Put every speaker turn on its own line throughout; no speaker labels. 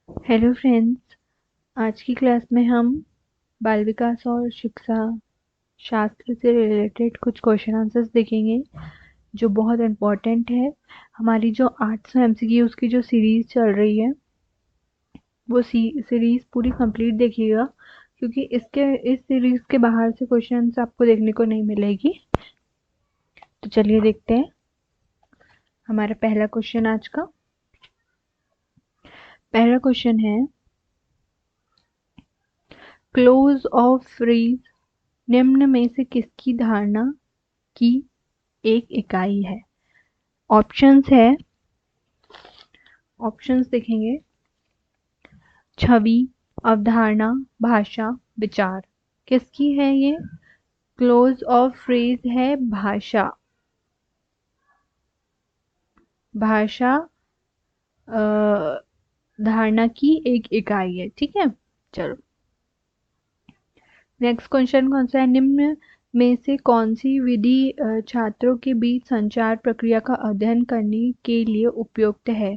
Hello friends. आज की class में हम बाल विकास और शिक्षा शास्त्र से रिलेटेड कुछ क्वेश्चन आंसर्स देखेंगे जो बहुत इम्पोर्टेंट है। हमारी जो 800 एमसीक्यूज की जो सीरीज चल रही है वो सीरीज पूरी कंप्लीट देखिएगा, क्योंकि इस सीरीज के बाहर से क्वेश्चंस आपको देखने को नहीं मिलेगी। तो चलिए देखते हैं हमारा पहला क्वेश्चन आज का। पहला क्वेश्चन है, क्लोज ऑफ फ्रीज निम्न में से किसकी धारणा की एक इकाई है? ऑप्शंस है, ऑप्शंस देखेंगे। छवि, अवधारणा, भाषा, विचार। किसकी है ये? क्लोज ऑफ फ्रेज है भाषा। भाषा धारणा की एक इकाई है। ठीक है, चलो नेक्स्ट क्वेश्चन कौन सा है? निम्न में से कौन सी विधि छात्रों के बीच संचार प्रक्रिया का अध्ययन करने के लिए उपयुक्त है?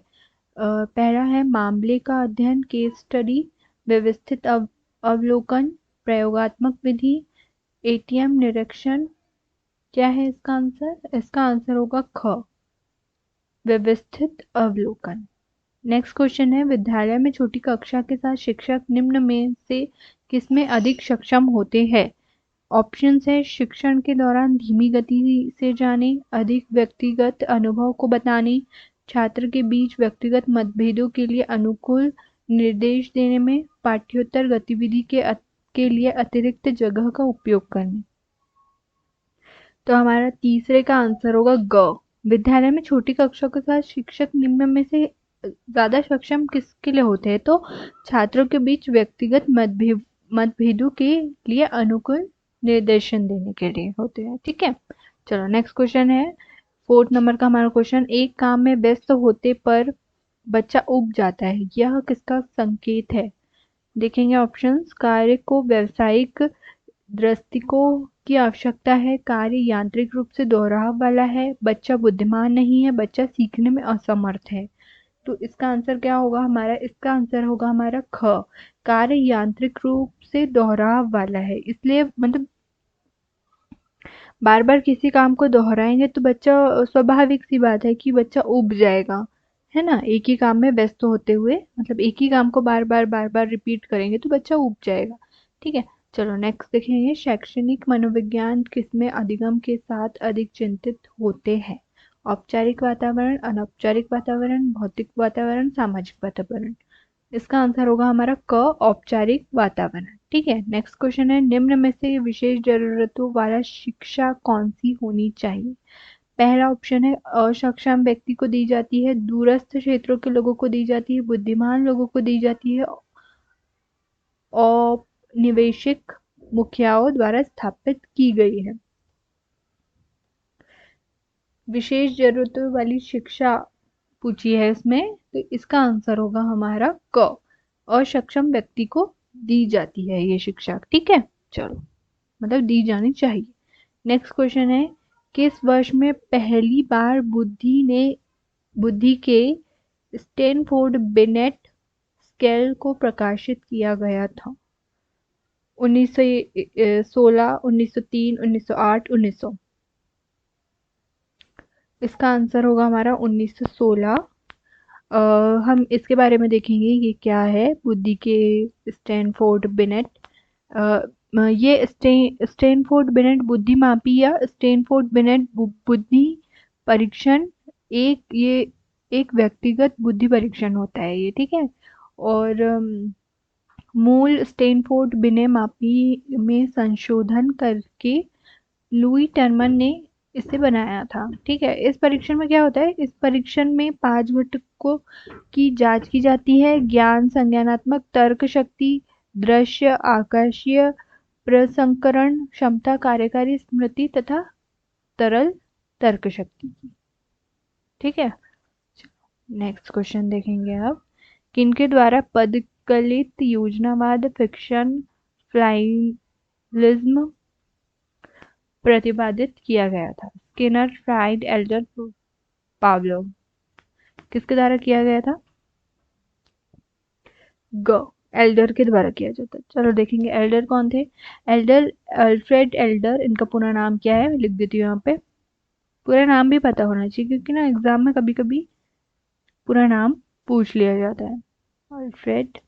पहला है मामले का अध्ययन, केस स्टडी, व्यवस्थित अवलोकन, प्रयोगात्मक विधि, एटीएम निरीक्षण। क्या है इसका आंसर? इसका आंसर होगा ख, व्यवस्थित अवलोकन। नेक्स्ट क्वेश्चन है, विद्यालय में छोटी कक्षा के साथ शिक्षक निम्न में से किसमें अधिक सक्षम होते हैं? ऑप्शंस है, शिक्षण के दौरान धीमी गति से जाने, अधिक व्यक्तिगत अनुभव को बताने, छात्र के बीच व्यक्तिगत मतभेदों के लिए अनुकूल निर्देश देने में, पाठ्येतर गतिविधि के लिए अतिरिक्त जगह का उपयोग करने। तो हमारा तीसरे का आंसर होगा ग, विद्यालय में छोटी कक्षा के साथ शिक्षक निम्न में से ज्यादा सक्षम किसके लिए होते हैं? तो छात्रों के बीच व्यक्तिगत मतभेदों के लिए अनुकूल निर्देशन देने के लिए होते हैं। ठीक है, चलो नेक्स्ट क्वेश्चन है, फोर्थ नंबर का हमारा क्वेश्चन। एक काम में व्यस्त होते पर बच्चा ऊब जाता है, यह किसका संकेत है? देखेंगे ऑप्शंस। कार्य को व्यावसायिक दृष्टिकों की आवश्यकता है, कार्य यांत्रिक रूप से दोहराव वाला है, बच्चा बुद्धिमान नहीं है, बच्चा सीखने में असमर्थ है। तो इसका आंसर क्या होगा हमारा? इसका आंसर होगा हमारा ख, कार्य यांत्रिक रूप से दोहराव वाला है। इसलिए मतलब बार बार किसी काम को दोहराएंगे तो बच्चा, स्वाभाविक सी बात है कि बच्चा ऊब जाएगा, है ना। एक ही काम में व्यस्त होते हुए, मतलब एक ही काम को बार बार रिपीट करेंगे तो बच्चा ऊब जाएगा। ठीक है, चलो नेक्स्ट देखेंगे, शैक्षणिक मनोविज्ञान किसमें अधिगम के साथ अधिक चिंतित होते हैं? औपचारिक वातावरण, अनौपचारिक वातावरण, भौतिक वातावरण, सामाजिक वातावरण। इसका आंसर होगा हमारा क, औपचारिक वातावरण। ठीक है, नेक्स्ट क्वेश्चन है, निम्न में से विशेष जरूरतों वाला शिक्षा कौन सी होनी चाहिए? पहला ऑप्शन है, असक्षम व्यक्ति को दी जाती है, दूरस्थ क्षेत्रों के लोगों को दी जाती है, बुद्धिमान लोगों को दी जाती है, औपनिवेशिक मुखियाओं द्वारा स्थापित की गई है। विशेष जरूरतों वाली शिक्षा पूछी है इसमें, तो इसका आंसर होगा हमारा क, असक्षम व्यक्ति को दी जाती है ये शिक्षा। ठीक है, चलो मतलब दी जानी चाहिए। नेक्स्ट क्वेश्चन है, किस वर्ष में पहली बार बुद्धि के स्टैनफोर्ड बिनेट स्केल को प्रकाशित किया गया था? 1916, 1903, 1908, 1900। इसका आंसर होगा हमारा 1916। हम इसके बारे में देखेंगे ये क्या है, बुद्धि के स्टैनफोर्ड बिनेट। ये स्टैनफोर्ड बिनेट बुद्धिमापी या स्टैनफोर्ड बिनेट बुद्धि परीक्षण, ये एक व्यक्तिगत बुद्धि परीक्षण होता है ये। ठीक है, और मूल स्टैनफोर्ड बिने मापी में संशोधन करके लुई टर्मन ने इसे बनाया था। ठीक है, इस परीक्षण में क्या होता है? इस परीक्षण में 5 घटकों की जांच की जाती है, ज्ञान, संज्ञानात्मक, तर्क शक्ति, दृश्य, आकाशीय, प्रसंस्करण क्षमता, कार्यकारी स्मृति तथा तरल तर्क शक्ति की। ठीक है, नेक्स्ट क्वेश्चन देखेंगे अब, किनके द्वारा पदकलित योजनावाद, फिक्शन, फ्लाइलिज्म प्रतिपादित किया गया था? Skinner, fried, Elder, Pavlov. किसके द्वारा किया गया था? ग, एल्डर के द्वारा किया जाता है। चलो देखेंगे एल्डर कौन थे। एल्डर अल्फ्रेड एल्डर, इनका पूरा नाम क्या है लिख देती हूँ यहाँ पे। पूरा नाम भी पता होना चाहिए क्योंकि ना एग्जाम में कभी कभी पूरा नाम पूछ लिया जाता है। अल्फ्रेड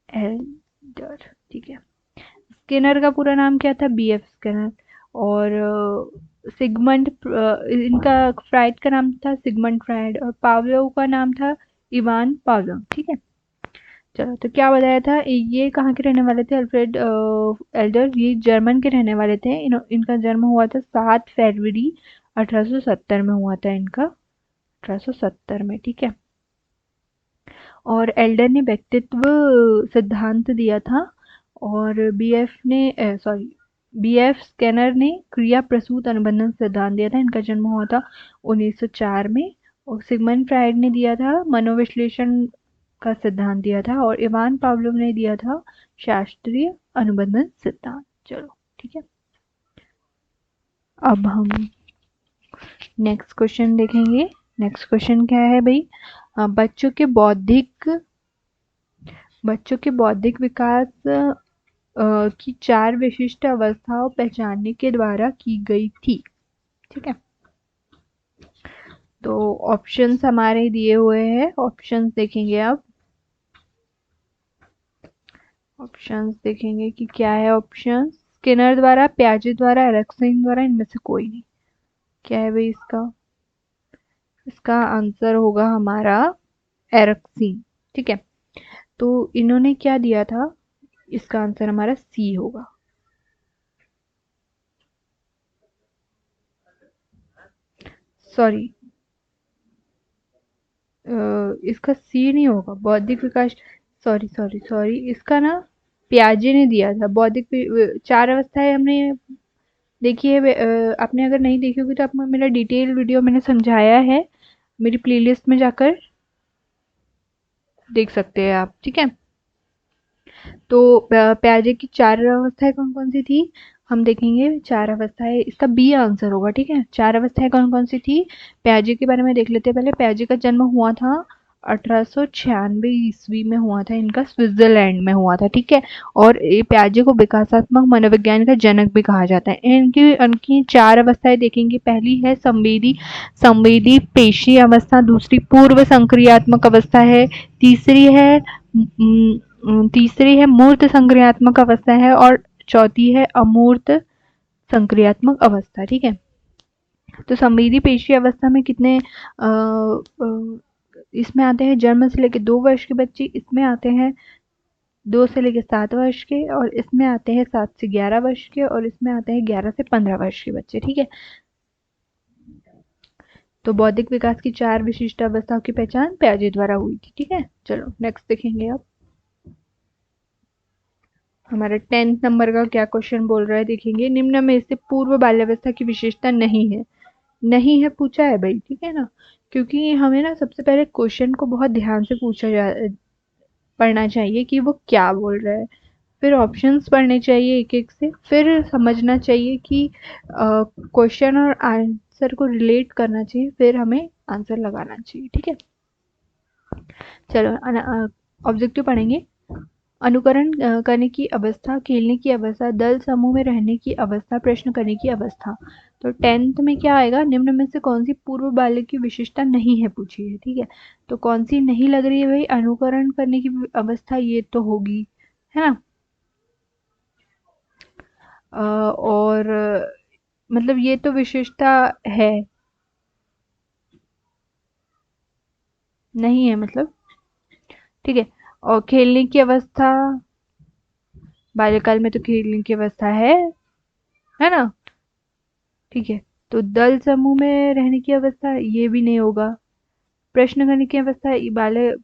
एल्डर, ठीक है। स्किनर का पूरा नाम क्या था, बी एफ स्किनर। और सिगमंड, इनका फ्राइड का नाम था सिगमंड फ्राइड, और पावलोव का नाम था इवान पावलोव, ठीक है। चलो तो क्या बताया था, ये कहाँ के रहने वाले थे, अल्फ्रेड एल्डर, ये जर्मन के रहने वाले थे। इनका जन्म हुआ था 7 फरवरी 1870 में हुआ था इनका, 1870 में, ठीक है। और एल्डर ने व्यक्तित्व सिद्धांत दिया था, और बीएफ स्कैनर ने क्रिया प्रसूत अनुबंधन सिद्धांत दिया था। इनका जन्म हुआ था 1904 में। और सिगमंड फ्राइड ने दिया था मनोविश्लेषण का सिद्धांत दिया था, और इवान पावलोव ने दिया था शास्त्रीय अनुबंधन सिद्धांत। चलो ठीक है, अब हम नेक्स्ट क्वेश्चन देखेंगे। नेक्स्ट क्वेश्चन क्या है भाई, बच्चों के बौद्धिक विकास की 4 विशिष्ट अवस्थाओं पहचानने के द्वारा की गई थी, ठीक है। तो ऑप्शंस हमारे दिए हुए हैं, ऑप्शंस देखेंगे अब। ऑप्शंस देखेंगे कि क्या है ऑप्शंस। स्किनर द्वारा, प्याजे द्वारा, एरिक्सन द्वारा, इनमें से कोई नहीं। क्या है भाई इसका, इसका आंसर होगा हमारा एरिक्सन, ठीक है। तो इन्होंने क्या दिया था, इसका आंसर हमारा सी होगा। सॉरी, इसका सी नहीं होगा, बौद्धिक विकास। सॉरी सॉरी सॉरी, इसका ना पियाजे ने दिया था बौद्धिक 4 अवस्थाएं हमने देखी है। आपने अगर नहीं देखी होगी तो आप मेरा डिटेल वीडियो मैंने समझाया है, मेरी प्लेलिस्ट में जाकर देख सकते हैं आप, ठीक है। तो पियाजे की 4 अवस्थाएं कौन कौन सी थी, हम देखेंगे। 4 अवस्थाएं, इसका बी आंसर होगा, ठीक है। 4 अवस्थाएं कौन कौन सी थी, पियाजे के बारे में देख लेते हैं पहले। पियाजे का जन्म हुआ था 1896 ईस्वी में हुआ था, इनका स्विट्जरलैंड में हुआ था, ठीक है। और ये पियाजे को विकासात्मक मनोविज्ञान का जनक भी कहा जाता है। इनकी इनकी 4 अवस्थाएं देखेंगे। पहली है संवेदी संवेदी पेशी अवस्था, दूसरी पूर्व संक्रियात्मक अवस्था है, तीसरी है तीसरी है मूर्त संक्रियात्मक अवस्था है, और चौथी है अमूर्त संक्रियात्मक अवस्था, ठीक है। तो संवेदी पेशी अवस्था में कितने इसमें आते हैं जन्म से लेकर 2 वर्ष के बच्चे, इसमें आते हैं 2 से लेकर 7 वर्ष के, और इसमें आते हैं 7 से 11 वर्ष के, और इसमें आते हैं 11 से 15 वर्ष के बच्चे, ठीक है। तो बौद्धिक विकास की 4 विशिष्ट अवस्थाओं की पहचान पियाजे द्वारा हुई थी, ठीक है। चलो नेक्स्ट देखेंगे अब। हमारा 10th नंबर का क्या क्वेश्चन बोल रहा है देखेंगे। निम्न में से पूर्व बाल्यावस्था की विशेषता नहीं है, नहीं है पूछा है भाई, ठीक है ना। क्योंकि हमें ना सबसे पहले क्वेश्चन को बहुत ध्यान से पढ़ना चाहिए कि वो क्या बोल रहा है, फिर ऑप्शंस पढ़ने चाहिए एक एक से, फिर समझना चाहिए कि क्वेश्चन और आंसर को रिलेट करना चाहिए, फिर हमें आंसर लगाना चाहिए, ठीक है। चलो ऑब्जेक्टिव पढ़ेंगे। अनुकरण करने की अवस्था, खेलने की अवस्था, दल समूह में रहने की अवस्था, प्रश्न करने की अवस्था। तो 10th में क्या आएगा, निम्न में से कौन सी पूर्व बाल्य की विशेषता नहीं है पूछी है, ठीक है। तो कौन सी नहीं लग रही है भाई, अनुकरण करने की अवस्था ये तो होगी, है ना। और मतलब ये तो विशेषता है, नहीं है मतलब, ठीक है। और खेलने की अवस्था, बाल्यकाल में तो खेलने की अवस्था है ना, ठीक है। तो दल समूह में रहने की अवस्था ये भी नहीं होगा। प्रश्न करने की अवस्था,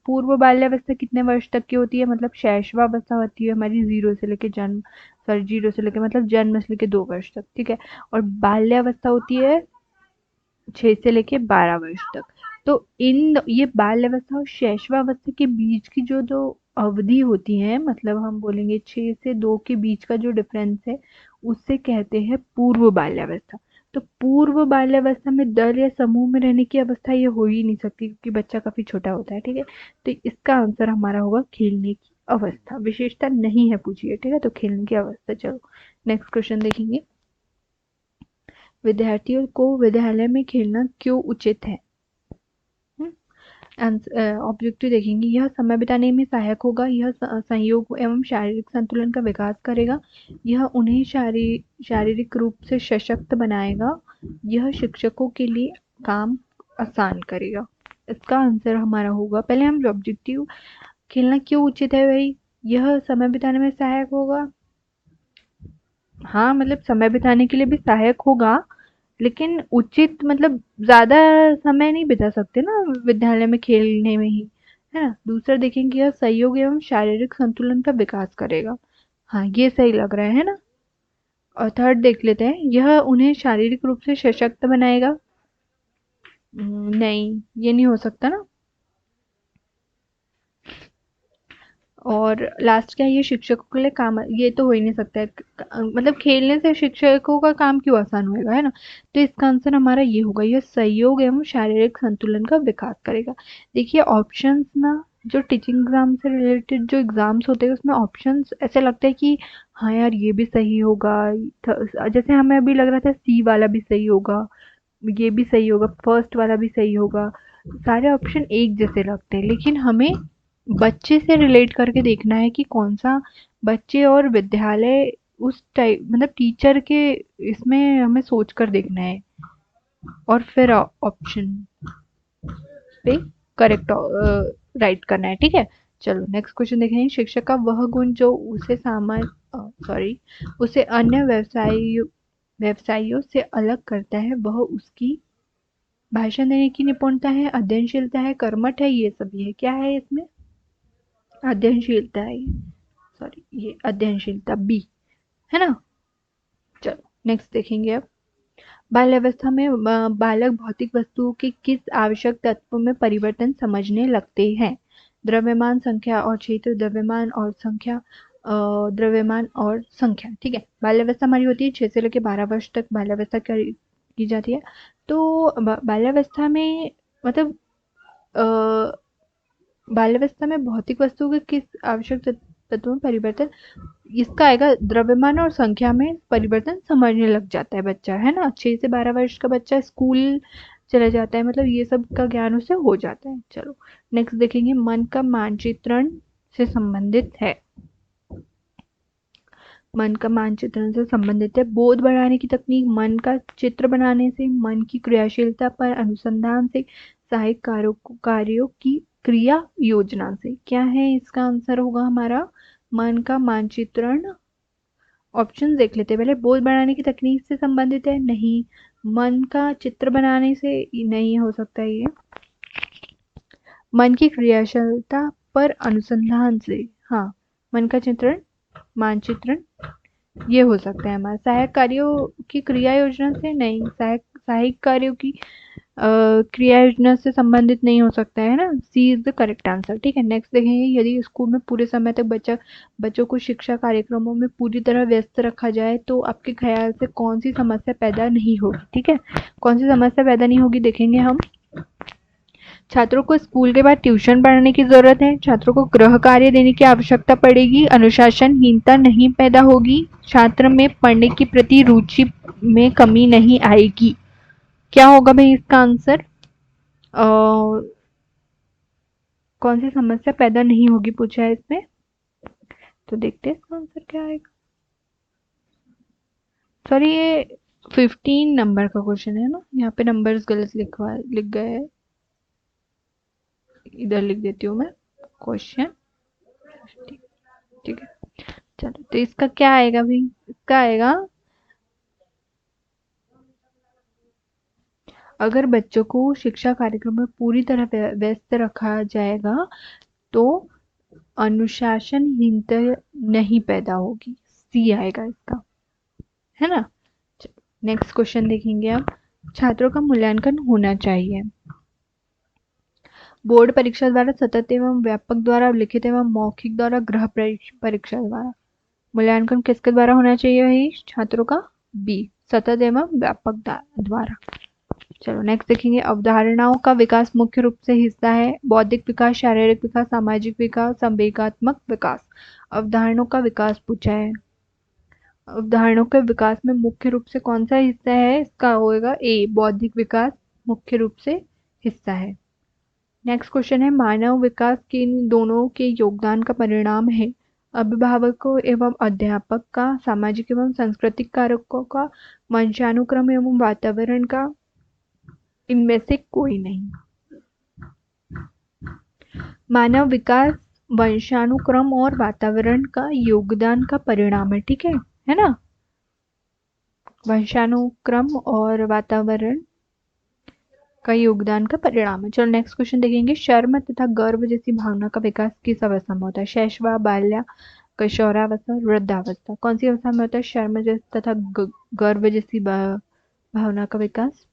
पूर्व बाल्यावस्था कितने वर्ष तक की होती है, मतलब शैशवावस्था होती है हमारी 0 से लेके मतलब जन्म से लेके 2 वर्ष तक, ठीक है। और बाल्यावस्था होती है 6 से लेके 12 वर्ष तक। तो इन ये बाल्यावस्था और शैशवावस्था के बीच की जो जो अवधि होती है, मतलब हम बोलेंगे 6 से 2 के बीच का जो डिफरेंस है, उससे कहते हैं पूर्व बाल्यावस्था। तो पूर्व बाल्यावस्था में दल या समूह में रहने की अवस्था ये हो ही नहीं सकती, क्योंकि बच्चा काफी छोटा होता है। ठीक है, तो इसका आंसर हमारा होगा खेलने की अवस्था। विशेषता नहीं है पूछी है, ठीक है, तो खेलने की अवस्था। चलो नेक्स्ट क्वेश्चन देखेंगे। विद्यार्थियों को विद्यालय में खेलना क्यों उचित है? ऑब्जेक्टिव देखेंगे। यह समय बिताने में सहायक होगा, यह संयोग एवं शारीरिक संतुलन का विकास करेगा, यह उन्हें शारीरिक रूप से सशक्त बनाएगा, यह शिक्षकों के लिए काम आसान करेगा। इसका आंसर हमारा होगा, पहले हम ऑब्जेक्टिव, खेलना क्यों उचित है भाई, यह समय बिताने में सहायक होगा। हाँ, मतलब समय बिताने के लिए भी सहायक होगा, लेकिन उचित मतलब ज़्यादा समय नहीं बिता सकते ना विद्यालय में खेलने में ही, है ना। दूसरा देखेंगे, यह सहयोग एवं शारीरिक संतुलन का विकास करेगा। हाँ, ये सही लग रहा है ना। और थर्ड देख लेते हैं, यह उन्हें शारीरिक रूप से सशक्त बनाएगा। नहीं, ये नहीं हो सकता ना। और लास्ट क्या है, ये शिक्षकों के लिए काम, ये तो हो ही नहीं सकता है। मतलब खेलने से शिक्षकों का काम क्यों आसान होएगा, है ना। तो इसका आंसर हमारा ये होगा, ये सहयोग एवं शारीरिक संतुलन का विकास करेगा। देखिए ऑप्शंस ना, जो टीचिंग एग्जाम से रिलेटेड जो एग्जाम्स होते हैं उसमें ऑप्शंस ऐसे लगता है कि हाँ यार ये भी सही होगा, जैसे हमें अभी लग रहा था सी वाला भी सही होगा, ये भी सही होगा, फर्स्ट वाला भी सही होगा, सारे ऑप्शन एक जैसे लगते हैं। लेकिन हमें बच्चे से रिलेट करके देखना है कि कौन सा बच्चे और विद्यालय, उस टाइप मतलब टीचर के, इसमें हमें सोच कर देखना है और फिर ऑप्शन पे करेक्ट राइट करना है। ठीक है, चलो नेक्स्ट क्वेश्चन देखें। शिक्षक का वह गुण जो उसे उसे अन्य व्यवसायियों से अलग करता है, वह उसकी भाषण देने की निपुणता है, अध्ययनशीलता है, कर्मठ है, ये सब ये क्या है इसमें? अध्ययनशीलता है ये, सॉरी ये अध्ययनशीलता बी, है ना। चलो नेक्स्ट देखेंगे अब। बाल्यावस्था में बालक भौतिक वस्तुओं के किस आवश्यक तत्व में परिवर्तन समझने लगते हैं? द्रव्यमान, संख्या और क्षेत्र, द्रव्यमान और संख्या, द्रव्यमान और संख्या। ठीक है, बाल्यावस्था हमारी होती है 6 से लेकर 12 वर्ष तक बाल्यावस्था की जाती है। तो बाल्यावस्था में मतलब बाल्यावस्था में भौतिक वस्तुओं के किस आवश्यक तत्वों में परिवर्तन, इसका आएगा द्रव्यमान और संख्या में परिवर्तन समझने लग जाता है बच्चा, है ना। 6 से 12 वर्ष का बच्चा स्कूल चला जाता है, मतलब ये सब का ज्ञान उसे हो जाता है। चलो नेक्स्ट देखेंगे, मन का मानचित्रण से संबंधित है। मन का मानचित्रण से संबंधित है बोध बढ़ाने की तकनीक, मन का चित्र बनाने से, मन की क्रियाशीलता पर अनुसंधान से, सहायक कार्यों की क्रिया योजना से। क्या है इसका आंसर होगा हमारा, मन का मानचित्रण। ऑप्शन देख लेते हैं पहले। बोध बढ़ाने की तकनीक से संबंधित है, नहीं। मन का चित्र बनाने से, नहीं हो सकता ये। मन की क्रियाशीलता पर अनुसंधान से, हाँ। मन का चित्रण, मानचित्रण, ये हो सकता है हमारा। सहायक कार्यों की क्रिया योजना से, नहीं। सहायक कार्यों की क्रिया योजना से संबंधित नहीं हो सकता है ना। सी इज द करेक्ट आंसर। ठीक है, नेक्स्ट देखेंगे। यदि स्कूल में पूरे समय तक बच्चों को शिक्षा कार्यक्रमों में पूरी तरह व्यस्त रखा जाए तो आपके ख्याल से कौन सी समस्या पैदा नहीं होगी? ठीक है, कौन सी समस्या पैदा नहीं होगी देखेंगे हम। छात्रों को स्कूल के बाद ट्यूशन पढ़ाने की जरूरत है, छात्रों को गृह कार्य देने की आवश्यकता पड़ेगी, अनुशासनहीनता नहीं पैदा होगी, छात्र में पढ़ने की प्रति रुचि में कमी नहीं आएगी। क्या होगा भाई इसका आंसर? कौन सी समस्या पैदा नहीं होगी पूछा है इसमें, तो देखते हैं इसका आंसर क्या आएगा। सॉरी, ये 15 नंबर का क्वेश्चन है ना, यहाँ पे नंबर्स गलत लिख गए हैं, इधर लिख देती हूँ मैं क्वेश्चन। ठीक है, चलो तो इसका क्या आएगा भाई, इसका आएगा, अगर बच्चों को शिक्षा कार्यक्रम में पूरी तरह व्यस्त रखा जाएगा तो अनुशासनहीनता नहीं पैदा होगी। सी आएगा इसका, है ना। नेक्स्ट क्वेश्चन देखेंगे अब। छात्रों का मूल्यांकन होना चाहिए बोर्ड परीक्षा द्वारा, सतत एवं व्यापक द्वारा, लिखित एवं मौखिक द्वारा, गृह परीक्षा द्वारा। मूल्यांकन किसके द्वारा होना चाहिए भाई छात्रों का? बी, सतत एवं व्यापक द्वारा। चलो नेक्स्ट देखेंगे, अवधारणाओं का विकास मुख्य रूप से हिस्सा है बौद्धिक विकास, शारीरिक विकास, सामाजिक विकास, संवेगात्मक विकास। अवधारणाओं का विकास पूछा है, अवधारणाओं के विकास में मुख्य रूप से कौन सा हिस्सा है, इसका होगा ए, बौद्धिक विकास मुख्य रूप से हिस्सा है। नेक्स्ट क्वेश्चन है, मानव विकास के इन दोनों के योगदान का परिणाम है अभिभावकों एवं अध्यापक का, सामाजिक एवं सांस्कृतिक कारकों का, वंशानुक्रम एवं वातावरण का, इनमें से कोई नहीं। मानव विकास वंशानुक्रम और वातावरण का योगदान का परिणाम है, ठीक है ना, वंशानुक्रम और वातावरण का योगदान का परिणाम है। चलो नेक्स्ट क्वेश्चन देखेंगे, शर्म तथा गर्व जैसी भावना का विकास किस अवस्था में होता है, शैशव, बाल्या, किशोरावस्था, वृद्धावस्था। कौन सी अवस्था में होता है शर्म तथा गर्व जैसी भावना का विकास,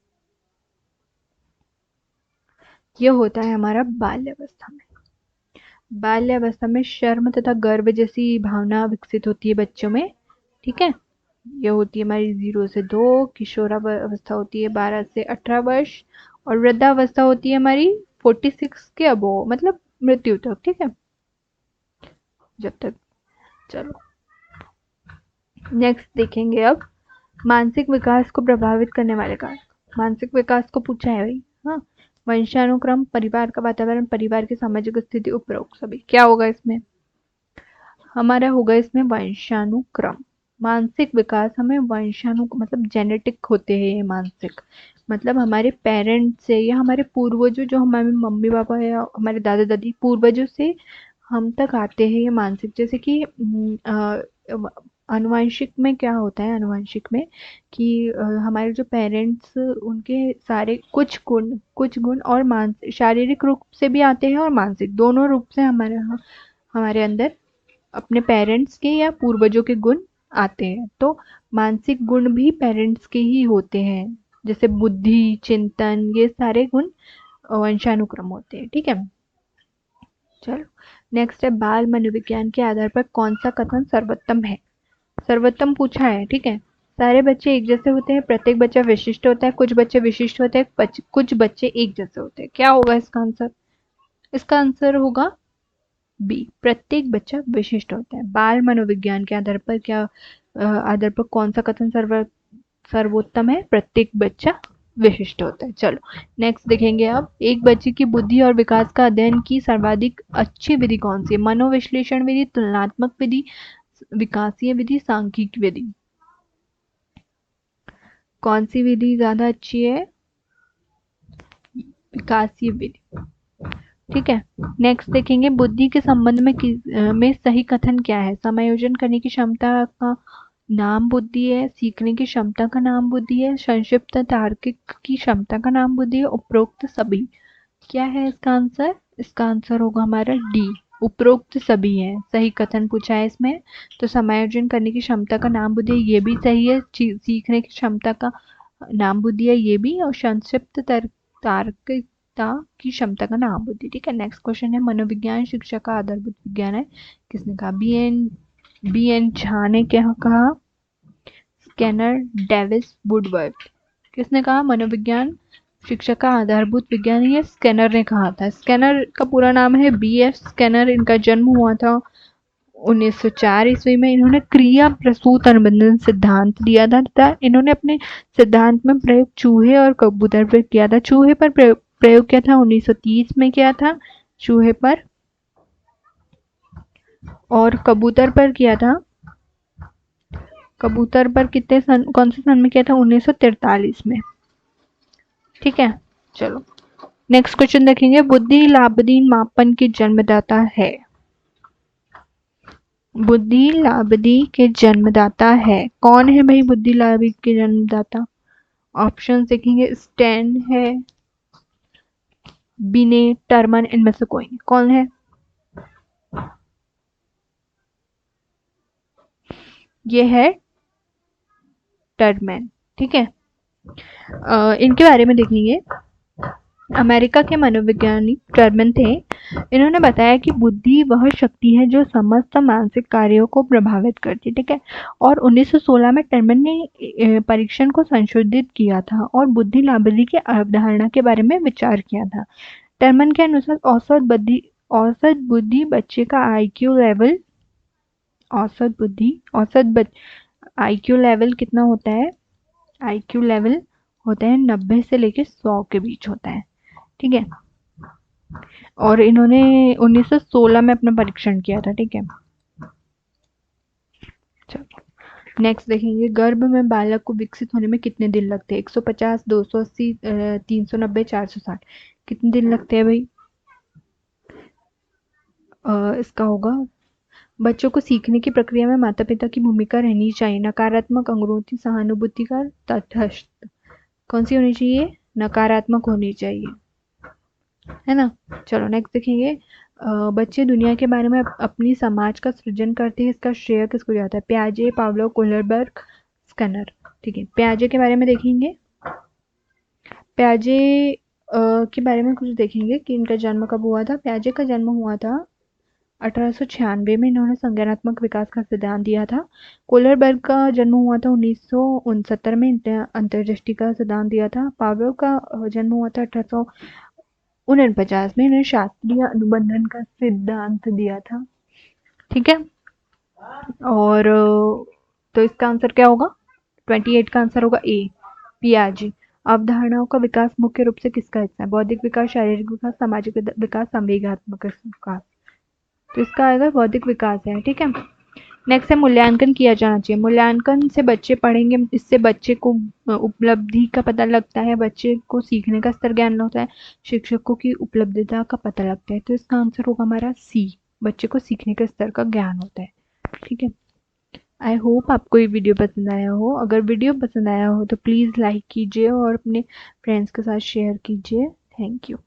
ये होता है हमारा बाल्यावस्था में। बाल्यावस्था में शर्म तथा गर्व जैसी भावना विकसित होती है बच्चों में, ठीक है। ये होती है हमारी 0 से 2, किशोरावस्था होती है 12 से 18 वर्ष, और वृद्धावस्था होती है हमारी 46 के अबो, मतलब मृत्यु तक, ठीक है, जब तक। चलो नेक्स्ट देखेंगे अब, मानसिक विकास को प्रभावित करने वाले कारक। मानसिक विकास को पूछा है भाई, हाँ, वंशानुक्रम, परिवार का वातावरण, परिवार की सामाजिक स्थिति, उपरोक्त सभी। क्या होगा इसमें, हमारा होगा इसमें वंशानुक्रम। मानसिक विकास हमें वंशानु मतलब जेनेटिक होते हैं ये मानसिक, मतलब हमारे पेरेंट्स से या हमारे पूर्वजों, जो हमारे मम्मी पापा या हमारे दादा दादी पूर्वजों से हम तक आते हैं ये मानसिक। जैसे कि आनुवंशिक में क्या होता है, आनुवंशिक में कि हमारे जो पेरेंट्स उनके सारे कुछ गुण और मानसिक शारीरिक रूप से भी आते हैं और मानसिक दोनों रूप से हमारे अंदर अपने पेरेंट्स के या पूर्वजों के गुण आते हैं। तो मानसिक गुण भी पेरेंट्स के ही होते हैं, जैसे बुद्धि, चिंतन, ये सारे गुण वंशानुक्रम होते हैं, ठीक है। चलो नेक्स्ट है, बाल मनोविज्ञान के आधार पर कौन सा कथन सर्वोत्तम है। सर्वोत्तम पूछा है, ठीक है। सारे बच्चे एक जैसे होते हैं, प्रत्येक बच्चा विशिष्ट होता है, कुछ बच्चे विशिष्ट होते हैं, कुछ बच्चे एक जैसे होते हैं। क्या होगा इसका आंसर, इसका आंसर होगा बी, प्रत्येक बच्चा विशिष्ट होता है। बाल मनोविज्ञान के आधार पर आधार पर कौन सा कथन सर्वोत्तम है, प्रत्येक बच्चा विशिष्ट होता है। चलो नेक्स्ट देखेंगे अब, एक बच्चे की बुद्धि और विकास का अध्ययन की सर्वाधिक अच्छी विधि कौन सी है, मनोविश्लेषण विधि, तुलनात्मक विधि, विकासीय विधि, सांख्यिक विधि। कौन सी विधि ज्यादा अच्छी है, विकासीय विधि, ठीक है। नेक्स्ट देखेंगे, बुद्धि के संबंध में सही कथन क्या है, समायोजन करने की क्षमता का नाम बुद्धि है, सीखने की क्षमता का नाम बुद्धि है, संक्षिप्त तार्किक की क्षमता का नाम बुद्धि है, उपरोक्त सभी। क्या है इसका आंसर, इसका आंसर होगा हमारा डी, उपरोक्त सभी है सही कथन पूछा है इसमें। तो समायोजन करने की क्षमता का नाम बुद्धि है, ये भी सही है, सीखने की क्षमता का नाम बुद्धि है ये भी, और संक्षिप्त तार्किकता की क्षमता का नाम बुद्धि, ठीक है। नेक्स्ट क्वेश्चन है, मनोविज्ञान शिक्षा का आधारभूत विज्ञान है, किसने कहा, बी एन झा ने क्या कहा, स्कैनर, डेविस, वुडवर्थ। किसने कहा मनोविज्ञान शिक्षा का आधारभूत विज्ञान, ये स्कैनर ने कहा था। स्कैनर का पूरा नाम है बी एफ स्कैनर, इनका जन्म हुआ था 1904 ईस्वी में। इन्होंने क्रिया प्रसूत अनुबंधन सिद्धांत दिया था। इन्होंने अपने सिद्धांत में प्रयोग चूहे और कबूतर पर किया था। चूहे पर प्रयोग किया था 1930 में किया था चूहे पर, और कबूतर पर किया था, कबूतर पर कितने सन, कौन से सन में किया था, 1943 में, ठीक है। चलो नेक्स्ट क्वेश्चन देखेंगे, बुद्धि लाभदीन मापन के जन्मदाता है, बुद्धि लाभदी के जन्मदाता है, कौन है भाई बुद्धि लाभदी के जन्मदाता। ऑप्शन देखेंगे, स्टैन है, बिने, टर्मन, इनमें से कोई नहीं। कौन है, ये है टर्मन, ठीक है। इनके बारे में देखेंगे, अमेरिका के मनोवैज्ञानिक टर्मन थे। इन्होंने बताया कि बुद्धि वह शक्ति है जो समस्त मानसिक कार्यों को प्रभावित करती है, ठीक है। और 1916 में टर्मन ने परीक्षण को संशोधित किया था और बुद्धि लाभरी की अवधारणा के बारे में विचार किया था। टर्मन के अनुसार औसत बुद्धि बच्चे का आईक्यू लेवल आईक्यू लेवल कितना होता है? आईक्यू लेवल होता है 90 से लेके 100 के बीच होता है, ठीक है। और इन्होंने 1916 में अपना परीक्षण किया था, ठीक है। चलो नेक्स्ट देखेंगे, गर्भ में बालक को विकसित होने में कितने दिन लगते हैं? 150, 280, 390, 460। कितने दिन लगते हैं भाई? इसका होगा, बच्चों को सीखने की प्रक्रिया में माता पिता की भूमिका रहनी चाहिए। नकारात्मक, अंग्रोधी, सहानुभूतिकार, तटस्थ। कौन सी होनी चाहिए? नकारात्मक होनी चाहिए, है ना। चलो नेक्स्ट देखेंगे, बच्चे दुनिया के बारे में अपनी समाज का सृजन करते हैं, इसका श्रेय किसको जाता है? प्याजे, पावलो, कोहलरबर्ग, स्कनर, ठीक है। प्याजे के बारे में देखेंगे, प्याजे के बारे में कुछ देखेंगे कि इनका जन्म कब हुआ था। प्याजे का जन्म हुआ था 1896 में। इन्होंने संज्ञानात्मक विकास का सिद्धांत दिया था। कोहलरबर्ग का जन्म हुआ था 1969 में। अंतर्दृष्टि का सिद्धांत दिया था। पावलोव का जन्म हुआ था 1849 में। इन्होंने शास्त्रीय अनुबंधन का सिद्धांत दिया था, ठीक है। और तो इसका आंसर क्या होगा? 28 का आंसर होगा ए, पियाजे। अवधारणाओं का विकास मुख्य रूप से किसका हिस्सा है? बौद्धिक विकास, शारीरिक विकास, सामाजिक विकास, संवेगात्मक विकास। तो इसका आएगा बौद्धिक विकास है, ठीक है। नेक्स्ट है, मूल्यांकन किया जाना चाहिए। मूल्यांकन से बच्चे पढ़ेंगे, इससे बच्चे को उपलब्धि का पता लगता है, बच्चे को सीखने का स्तर ज्ञान होता है, शिक्षकों की उपलब्धता का पता लगता है। तो इसका आंसर होगा हमारा सी, बच्चे को सीखने के स्तर का ज्ञान होता है, ठीक है। आई होप आपको ये वीडियो पसंद आया हो। अगर वीडियो पसंद आया हो तो प्लीज़ लाइक कीजिए और अपने फ्रेंड्स के साथ शेयर कीजिए। Thank you.